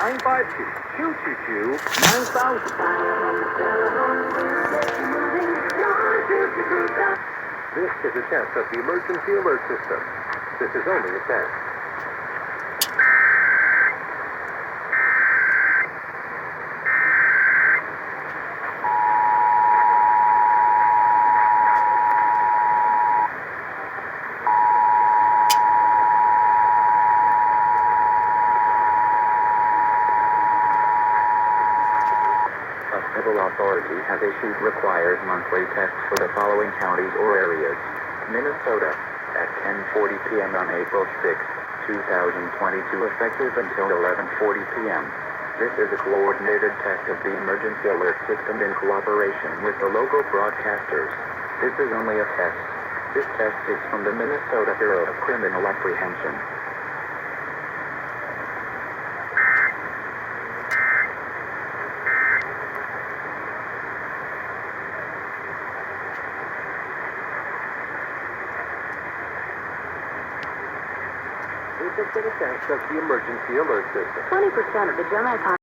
952-222-9000. This is a test of the emergency alert system. This is only a test. Federal authority has issued required monthly tests for the following counties or areas. Minnesota, at 10:40 p.m. on April 6, 2022, effective until 11:40 p.m. This is a coordinated test of the emergency alert system in cooperation with the local broadcasters. This is only a test. This test is from the Minnesota Bureau of Criminal Apprehension. This has been a test of the emergency alert system. 20% of the general population